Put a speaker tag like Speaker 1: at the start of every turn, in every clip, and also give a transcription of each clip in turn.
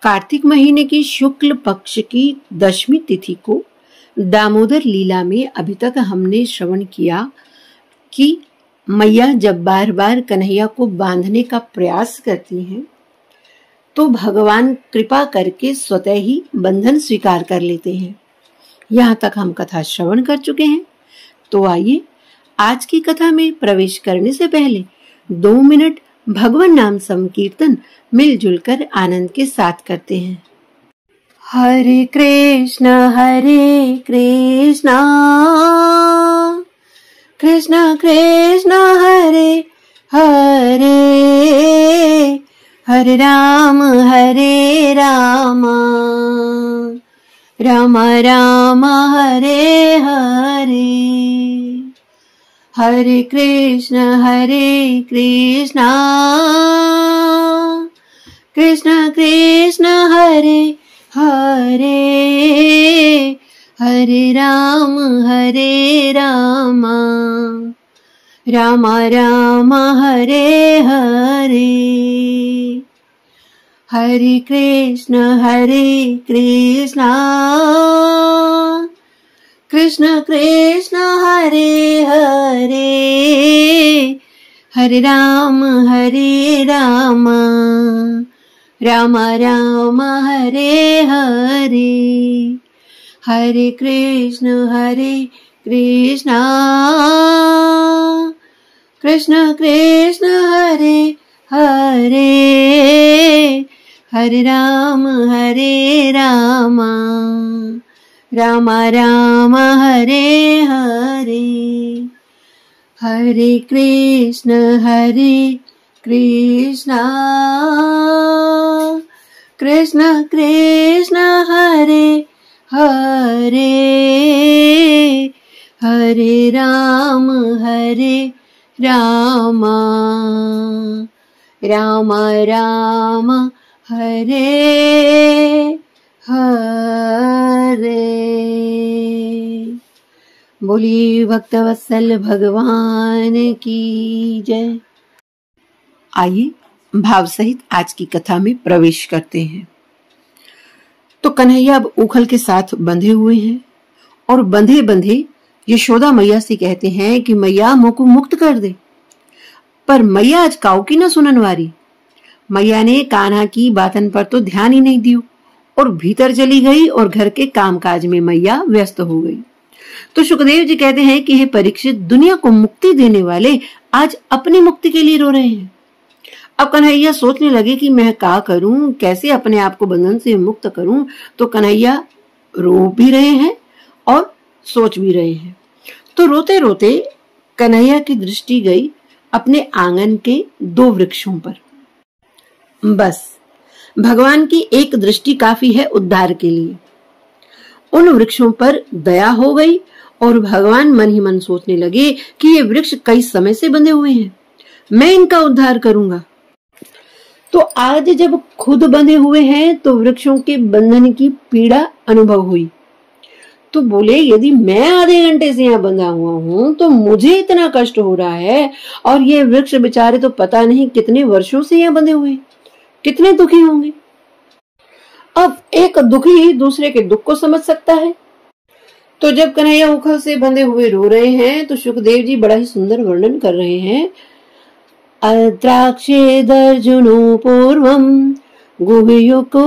Speaker 1: कार्तिक महीने की शुक्ल पक्ष की 10वीं तिथि को दामोदर लीला में अभी तक हमने श्रवण किया कि मैया जब बार बार कन्हैया को बांधने का प्रयास करती हैं तो भगवान कृपा करके स्वतः ही बंधन स्वीकार कर लेते हैं। यहाँ तक हम कथा श्रवण कर चुके हैं। तो आइए आज की कथा में प्रवेश करने से पहले 2 मिनट भगवान नाम संकीर्तन मिलजुल कर आनंद के साथ करते हैं। हरे कृष्ण कृष्ण कृष्ण हरे हरे, हरे राम राम राम हरे हरे। हरे कृष्ण कृष्ण कृष्ण हरे हरे, हरे राम राम राम हरे हरे। हरे कृष्ण कृष्ण कृष्ण हरे हरे, हरे राम राम राम हरे हरे। हरे कृष्ण कृष्ण कृष्ण हरे हरे, हरे राम राम राम हरे हरे। हरे कृष्ण कृष्ण कृष्ण हरे हरे, हरे राम राम राम हरे हरे। बोलिए भक्तवत्सल भगवान की जय। आइए भाव सहित आज की कथा में प्रवेश करते हैं। तो कन्हैया अब उखल के साथ बंधे हुए हैं और बंधे बंधे यशोदा मैया से कहते हैं कि मैया मोको मुक्त कर दे। पर मैया आज काऊ की न सुननवारी। मैया ने कान्हा की बातन पर तो ध्यान ही नहीं दियो और भीतर चली गई और घर के कामकाज में मैया व्यस्त हो गई। तो सुखदेव जी कहते हैं कि हे परीक्षित, दुनिया को मुक्ति देने वाले आज अपनी मुक्ति के लिए रो रहे हैं। अब कन्हैया सोचने लगे कि मैं क्या करूं, कैसे अपने आप को बंधन से मुक्त करूं। तो कन्हैया रो भी रहे हैं और सोच भी रहे हैं। तो रोते रोते कन्हैया की दृष्टि गई अपने आंगन के 2 वृक्षों पर। बस भगवान की एक दृष्टि काफी है उद्धार के लिए। उन वृक्षों पर दया हो गई और भगवान मन ही मन सोचने लगे कि ये वृक्ष कई समय से बंधे हुए हैं, मैं इनका उद्धार करूंगा। तो आज जब खुद बंधे हुए हैं तो वृक्षों के बंधन की पीड़ा अनुभव हुई। तो बोले यदि मैं आधे घंटे से यहाँ बंधा हुआ हूँ तो मुझे इतना कष्ट हो रहा है और ये वृक्ष बेचारे तो पता नहीं कितने वर्षों से यहाँ बंधे हुए, कितने दुखी होंगे। अब एक दुखी दूसरे के दुख को समझ सकता है। तो जब कन्हैया उखल से बंधे हुए रो रहे हैं तो सुखदेव जी बड़ा ही सुंदर वर्णन कर रहे हैं। अत्राक्षेदर्जुनो पूर्वं गुह्युको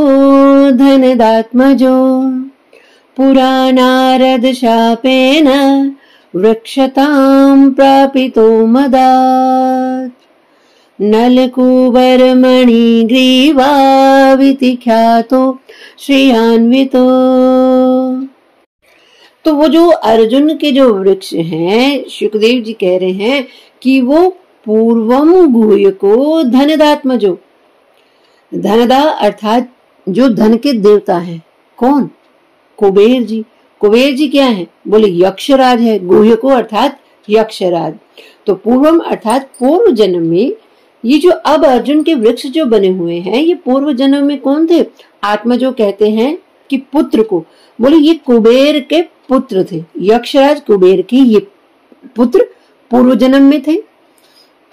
Speaker 1: धनदात्मजो, पुरा नारद शापेन वृक्षतां प्रापितो मदात्, नलकूबरमणि ग्रीवाविति ख्यातो श्रियान्वितो। तो वो जो अर्जुन के जो वृक्ष हैं, सुखदेव जी कह रहे हैं कि वो पूर्वम गुह्य को धनदात्मजो, धनदा अर्थात जो धन के देवता हैं। कौन? कुबेर जी। कुबेर जी क्या है? बोले यक्षराज है। गुह्य को अर्थात यक्षराज। तो पूर्वम अर्थात पूर्व जन्म में ये जो अब अर्जुन के वृक्ष जो बने हुए हैं ये पूर्व जन्म में कौन थे? आत्मजो कहते हैं कि पुत्र को। बोले ये कुबेर के पुत्र थे। यक्षराज कुबेर के ये पुत्र पूर्व जन्म में थे।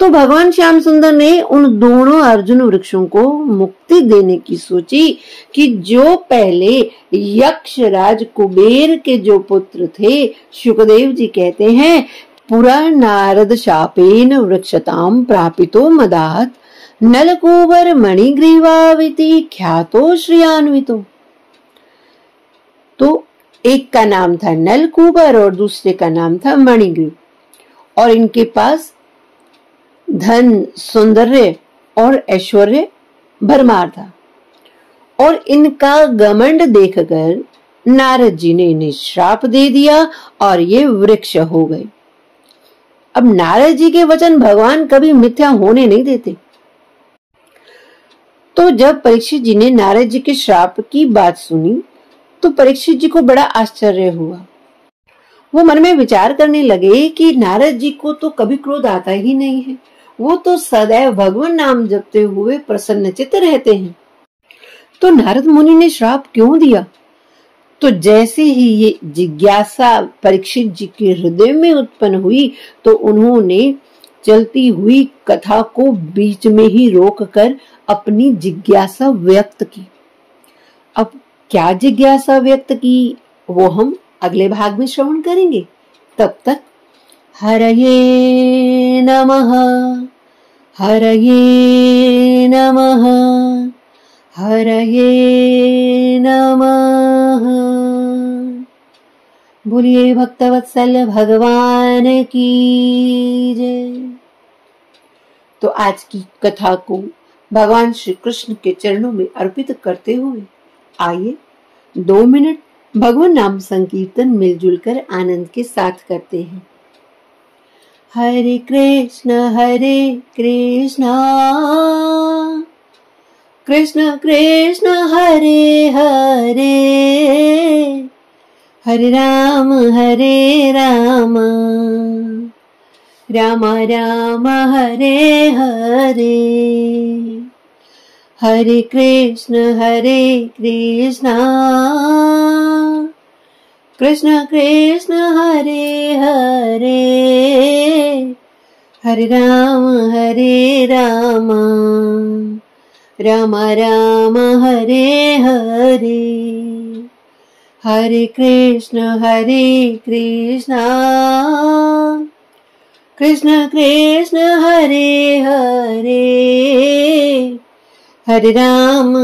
Speaker 1: तो भगवान श्याम सुंदर ने उन दोनों अर्जुन वृक्षों को मुक्ति देने की सोची कि जो पहले यक्षराज कुबेर के जो पुत्र थे, शुकदेव जी कहते हैं, पुरा नारद शापेन वृक्षताम प्रापितो मदात नलकूबर मणिग्रीवाविति ख्यातो श्रियान्वितो। तो एक का नाम था नलकूबर और दूसरे का नाम था मणिग्रीव, और इनके पास धन, सौंदर्य और ऐश्वर्य भरमार था। और इनका घमंड देखकर नारद जी ने इन्हें श्राप दे दिया और ये वृक्ष हो गए। अब नारद जी के वचन भगवान कभी मिथ्या होने नहीं देते। तो जब परीक्षित जी ने नारद जी के श्राप की बात सुनी तो परीक्षित जी को बड़ा आश्चर्य हुआ। वो मन में विचार करने लगे कि नारद जी को तो कभी क्रोध आता ही नहीं है, वो तो सदैव भगवान नाम जपते हुए प्रसन्नचित्त रहते हैं, तो नारद मुनि ने श्राप क्यों दिया? तो जैसे ही ये जिज्ञासा परीक्षित जी के हृदय में उत्पन्न हुई तो उन्होंने चलती हुई कथा को बीच में ही रोककर अपनी जिज्ञासा व्यक्त की। अब क्या जिज्ञासा व्यक्त की वो हम अगले भाग में श्रवण करेंगे। तब तक हरये नमः, हरये नमः, हरये नमः। बोलिए भक्तवत्सल भगवान की जय। तो आज की कथा को भगवान श्री कृष्ण के चरणों में अर्पित करते हुए आइए 2 मिनट भगवान नाम संकीर्तन मिलजुल कर आनंद के साथ करते हैं। हरे कृष्ण कृष्ण कृष्ण हरे हरे, हरे राम राम राम हरे हरे। हरे कृष्ण कृष्ण कृष्ण हरे हरे, हरे राम राम राम हरे हरे। हरे कृष्ण कृष्ण कृष्ण हरे हरे, हरे राम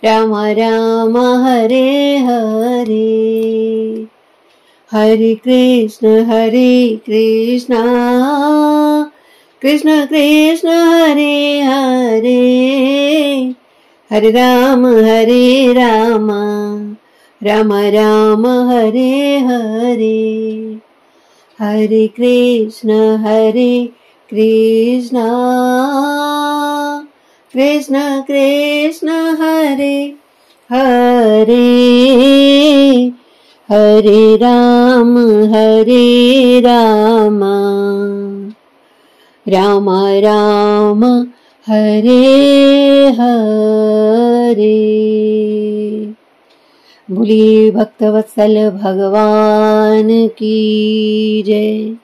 Speaker 1: राम राम हरे हरे। हरे कृष्ण कृष्ण कृष्ण हरे हरे, हरे राम राम राम हरे हरे। हरे कृष्ण कृष्ण कृष्ण हरे हरे, हरे राम राम राम हरे हरे। बोलिए भक्तवत्सल भगवान की जय।